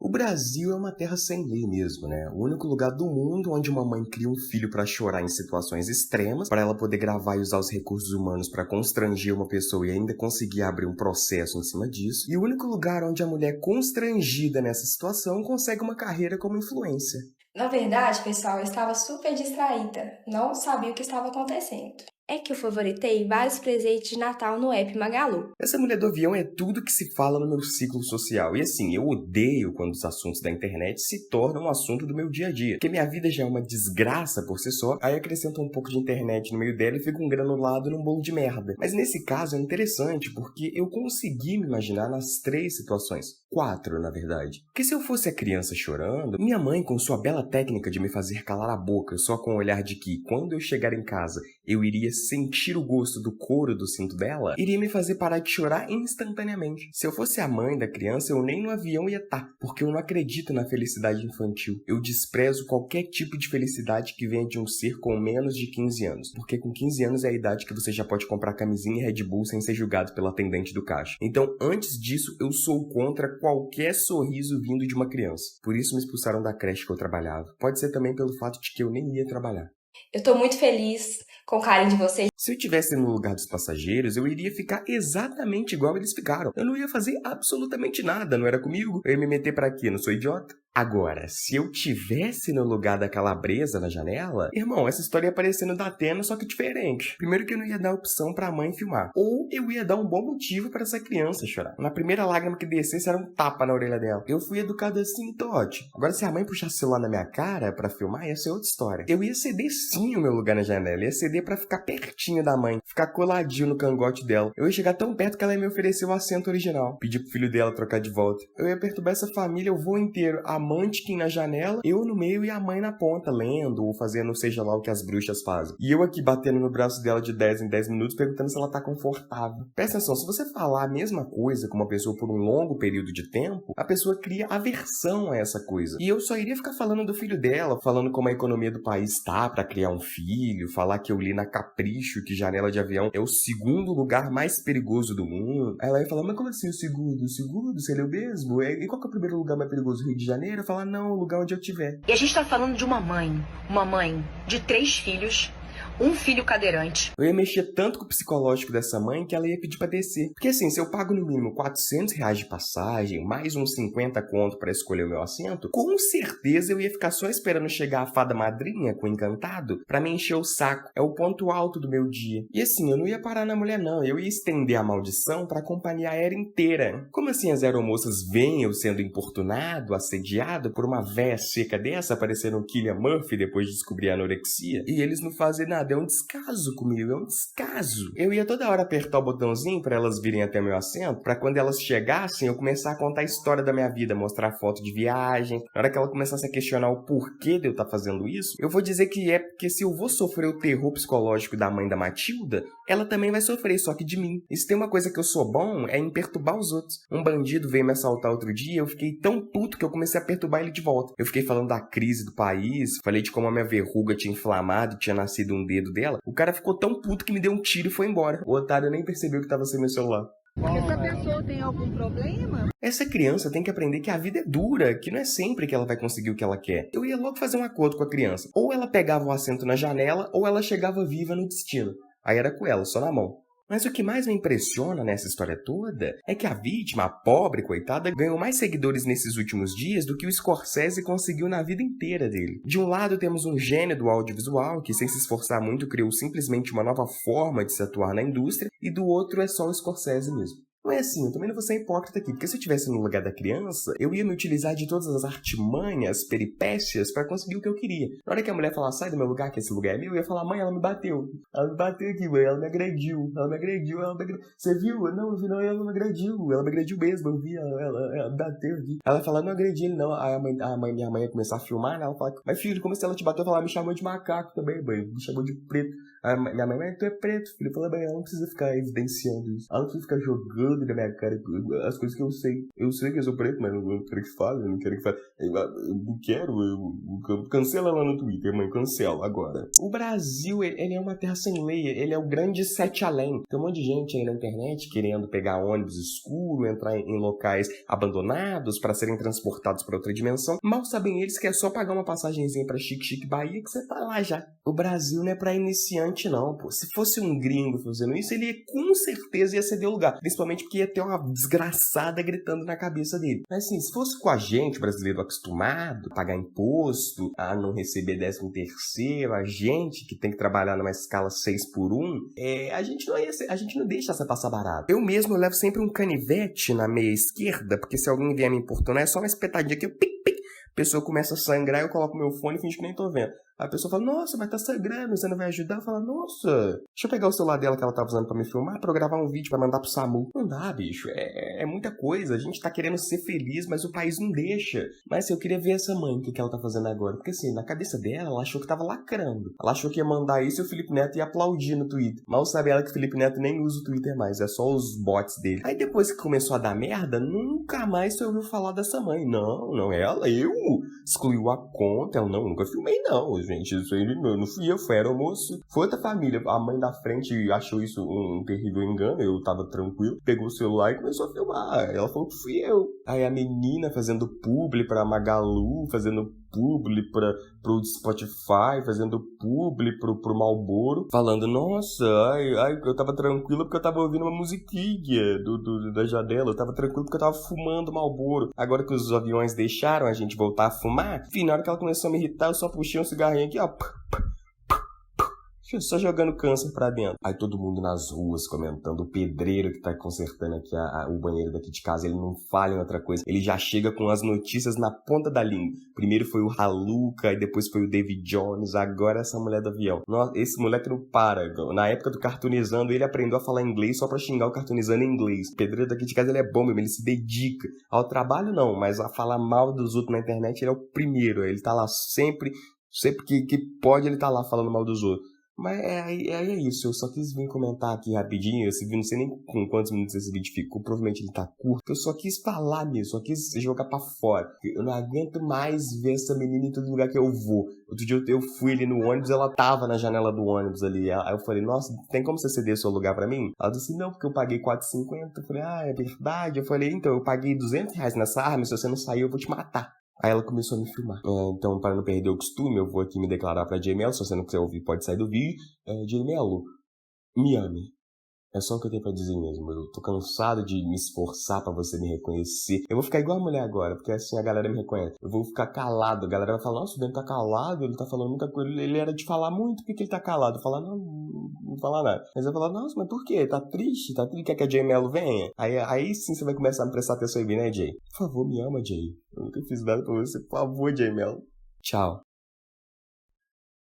O Brasil é uma terra sem lei mesmo, né? O único lugar do mundo onde uma mãe cria um filho pra chorar em situações extremas, pra ela poder gravar e usar os recursos humanos pra constranger uma pessoa e ainda conseguir abrir um processo em cima disso. E o único lugar onde a mulher constrangida nessa situação consegue uma carreira como influencer. Na verdade, pessoal, eu estava super distraída, não sabia o que estava acontecendo. É que eu favoritei vários presentes de Natal no app Magalu. Essa mulher do avião é tudo que se fala no meu ciclo social. E assim, eu odeio quando os assuntos da internet se tornam um assunto do meu dia a dia. Porque minha vida já é uma desgraça por si só, aí acrescenta um pouco de internet no meio dela e fica um granulado num bolo de merda. Mas nesse caso é interessante porque eu consegui me imaginar nas 3 situações. 4, na verdade. Porque se eu fosse a criança chorando, minha mãe, com sua bela técnica de me fazer calar a boca só com o olhar de que, quando eu chegar em casa, eu iria sentir o gosto do couro do cinto dela, iria me fazer parar de chorar instantaneamente. Se eu fosse a mãe da criança, eu nem no avião ia estar, porque eu não acredito na felicidade infantil. Eu desprezo qualquer tipo de felicidade que venha de um ser com menos de 15 anos, porque com 15 anos é a idade que você já pode comprar camisinha e Red Bull sem ser julgado pela atendente do caixa. Então, antes disso, eu sou contra qualquer sorriso vindo de uma criança. Por isso me expulsaram da creche que eu trabalhava. Pode ser também pelo fato de que eu nem ia trabalhar. Eu tô muito feliz com o carinho de vocês. Se eu estivesse no lugar dos passageiros, eu iria ficar exatamente igual eles ficaram. Eu não ia fazer absolutamente nada, não era comigo? Eu ia me meter pra quê? Não sou idiota? Agora, se eu tivesse no lugar da calabresa na janela, irmão, essa história ia aparecer no Datena, só que diferente. Primeiro que eu não ia dar opção pra mãe filmar. Ou eu ia dar um bom motivo pra essa criança chorar. Na primeira lágrima que descesse, era um tapa na orelha dela. Eu fui educado assim, tô ótimo. Agora, se a mãe puxasse o celular na minha cara pra filmar, ia ser outra história. Eu ia ceder sim o meu lugar na janela. Ia ceder pra ficar pertinho da mãe. Ficar coladinho no cangote dela. Eu ia chegar tão perto que ela ia me oferecer o assento original. Pedir pro filho dela trocar de volta. Eu ia perturbar essa família o voo inteiro. A Munchkin na janela, eu no meio e a mãe na ponta, lendo ou fazendo seja lá o que as bruxas fazem. E eu aqui batendo no braço dela de 10 em 10 minutos, perguntando se ela tá confortável. Presta atenção, se você falar a mesma coisa com uma pessoa por um longo período de tempo, a pessoa cria aversão a essa coisa. E eu só iria ficar falando do filho dela, falando como a economia do país tá pra criar um filho, falar que eu li na Capricho que janela de avião é o segundo lugar mais perigoso do mundo. Aí ela ia falar, mas como assim o segundo? O segundo? Você leu mesmo? E qual que é o primeiro lugar mais perigoso? Rio de Janeiro? Eu falar, não, o lugar onde eu tiver. E a gente tá falando de uma mãe de 3 filhos, um filho cadeirante. Eu ia mexer tanto com o psicológico dessa mãe que ela ia pedir pra descer. Porque assim, se eu pago no mínimo R$ 400 de passagem, mais uns 50 conto pra escolher o meu assento, com certeza eu ia ficar só esperando chegar a fada madrinha com o encantado pra me encher o saco. É o ponto alto do meu dia. E assim, eu não ia parar na mulher não, eu ia estender a maldição pra companhia aérea inteira. Como assim as aeromoças veem eu sendo importunado, assediado por uma véia seca dessa, parecendo um Cillian Murphy depois de descobrir a anorexia, e eles não fazem nada? É um descaso comigo, é um descaso. Eu ia toda hora apertar o botãozinho pra elas virem até meu assento, pra quando elas chegassem eu começar a contar a história da minha vida, mostrar foto de viagem. Na hora que ela começasse a questionar o porquê de eu estar fazendo isso, eu vou dizer que é porque se eu vou sofrer o terror psicológico da mãe da Matilda, ela também vai sofrer, só que de mim. E se tem uma coisa que eu sou bom, é em perturbar os outros. Um bandido veio me assaltar outro dia, eu fiquei tão puto que eu comecei a perturbar ele de volta. Eu fiquei falando da crise do país, falei de como a minha verruga tinha inflamado e tinha nascido um dedo dela. O cara ficou tão puto que me deu um tiro e foi embora. O otário nem percebeu que tava sem meu celular. Essa pessoa tem algum problema? Essa criança tem que aprender que a vida é dura, que não é sempre que ela vai conseguir o que ela quer. Eu ia logo fazer um acordo com a criança. Ou ela pegava o assento na janela, ou ela chegava viva no destino. Aí era com ela, só na mão. Mas o que mais me impressiona nessa história toda é que a vítima, a pobre coitada, ganhou mais seguidores nesses últimos dias do que o Scorsese conseguiu na vida inteira dele. De um lado temos um gênio do audiovisual que, sem se esforçar muito, criou simplesmente uma nova forma de se atuar na indústria, e do outro é só o Scorsese mesmo. Não é assim, eu também não vou ser hipócrita aqui, porque se eu estivesse no lugar da criança, eu ia me utilizar de todas as artimanhas, peripécias, pra conseguir o que eu queria. Na hora que a mulher falar, sai do meu lugar, que esse lugar é meu, eu ia falar, mãe, ela me bateu. Ela me bateu aqui, mãe, ela me agrediu. Você viu? Não, eu vi não, ela me agrediu mesmo, eu vi, ela me bateu aqui. Ela ia falar, não agredi ele não. Aí minha mãe ia começar a filmar, né? Ela fala, mas filho, como se ela te bateu? Ela me chamou de macaco também, mãe, me chamou de preto. Minha mãe, mas tu é preto, filho. Eu falei, mas ela não precisa ficar evidenciando isso. Ela não precisa ficar jogando na minha cara as coisas que eu sei. Eu sei que eu sou preto, mas eu não quero que fale, eu não quero que fale. Eu não quero, cancela lá no Twitter, mãe, cancela agora. O Brasil, ele é uma terra sem lei, ele é o grande sete além. Tem um monte de gente aí na internet querendo pegar ônibus escuro, entrar em locais abandonados para serem transportados para outra dimensão. Mal sabem eles que é só pagar uma passagenzinha pra Chique Chique Bahia que você tá lá já. O Brasil não é pra iniciante não, pô. Se fosse um gringo fazendo isso, ele com certeza ia ceder o lugar. Principalmente porque ia ter uma desgraçada gritando na cabeça dele. Mas assim, se fosse com a gente, brasileiro acostumado a pagar imposto, a não receber 13º, a gente que tem que trabalhar numa escala 6x1, a gente não deixa essa passar barato. Eu mesmo levo sempre um canivete na meia esquerda, porque se alguém vier me importunar, é só uma espetadinha aqui, pic, pic. A pessoa começa a sangrar, eu coloco meu fone e finge que nem tô vendo. A pessoa fala, nossa, mas tá sangrando, você não vai ajudar? Eu falo, nossa, deixa eu pegar o celular dela que ela tava usando pra me filmar, pra eu gravar um vídeo pra mandar pro SAMU. Não dá, bicho, é muita coisa. A gente tá querendo ser feliz, mas o país não deixa. Mas assim, eu queria ver essa mãe, o que ela tá fazendo agora. Porque assim, na cabeça dela, ela achou que tava lacrando. Ela achou que ia mandar isso e o Felipe Neto ia aplaudir no Twitter. Mal sabe ela que o Felipe Neto nem usa o Twitter mais, é só os bots dele. Aí depois que começou a dar merda, nunca mais você ouviu falar dessa mãe. Não, eu excluiu a conta. Ela, não, nunca filmei não, gente, isso aí não fui eu, era o moço. Foi outra família, a mãe da frente achou isso um terrível engano, eu tava tranquilo, pegou o celular e começou a filmar. Ela falou que fui eu. Aí a menina fazendo publi pra Magalu, fazendo publi pro Spotify, fazendo publi pro Marlboro, falando, nossa, eu tava tranquilo porque eu tava ouvindo uma musiquinha da janela, eu tava tranquilo porque eu tava fumando Marlboro. Agora que os aviões deixaram a gente voltar a fumar, enfim, na hora que ela começou a me irritar, eu só puxei um cigarrinho aqui, ó, só jogando câncer pra dentro. Aí todo mundo nas ruas comentando, o pedreiro que tá consertando aqui o banheiro daqui de casa, ele não fala em outra coisa. Ele já chega com as notícias na ponta da língua. Primeiro foi o Haluca, aí depois foi o David Jones, agora essa mulher do avião. Nossa, esse moleque não para. Na época do Cartoonizando, ele aprendeu a falar inglês só pra xingar o Cartoonizando em inglês. O pedreiro daqui de casa, ele é bom mesmo, ele se dedica. Ao trabalho não, mas a falar mal dos outros na internet, ele é o primeiro. Ele tá lá sempre que pode, ele tá lá falando mal dos outros. Mas é isso, eu só quis vir comentar aqui rapidinho, esse vídeo, não sei nem com quantos minutos esse vídeo ficou, provavelmente ele tá curto, eu só quis falar mesmo, só quis jogar pra fora. Eu não aguento mais ver essa menina em todo lugar que eu vou. Outro dia eu fui ali no ônibus, ela tava na janela do ônibus ali, aí eu falei, nossa, tem como você ceder seu lugar pra mim? Ela disse, não, porque eu paguei R$4,50, eu falei, é verdade? Eu falei, então, eu paguei R$200 nessa arma, se você não sair eu vou te matar. Aí ela começou a me filmar. Então, para não perder o costume, eu vou aqui me declarar pra J-Melo. Se você não quiser ouvir, pode sair do vídeo. J-Melo, me ame. É só o que eu tenho pra dizer mesmo. Eu tô cansado de me esforçar pra você me reconhecer. Eu vou ficar igual a mulher agora, porque assim a galera me reconhece. Eu vou ficar calado. A galera vai falar, nossa, o Dani tá calado, ele tá falando muita coisa. Ele era de falar muito, por que ele tá calado? Eu falar, não falar nada. Mas eu falar, nossa, mas por quê? Tá triste? Tá triste? Quer que a J-Melo venha? Aí sim você vai começar a me prestar atenção em mim, né, Jay? Por favor, me ama, Jay. Eu nunca fiz nada pra você. Por favor, J-Melo. Tchau.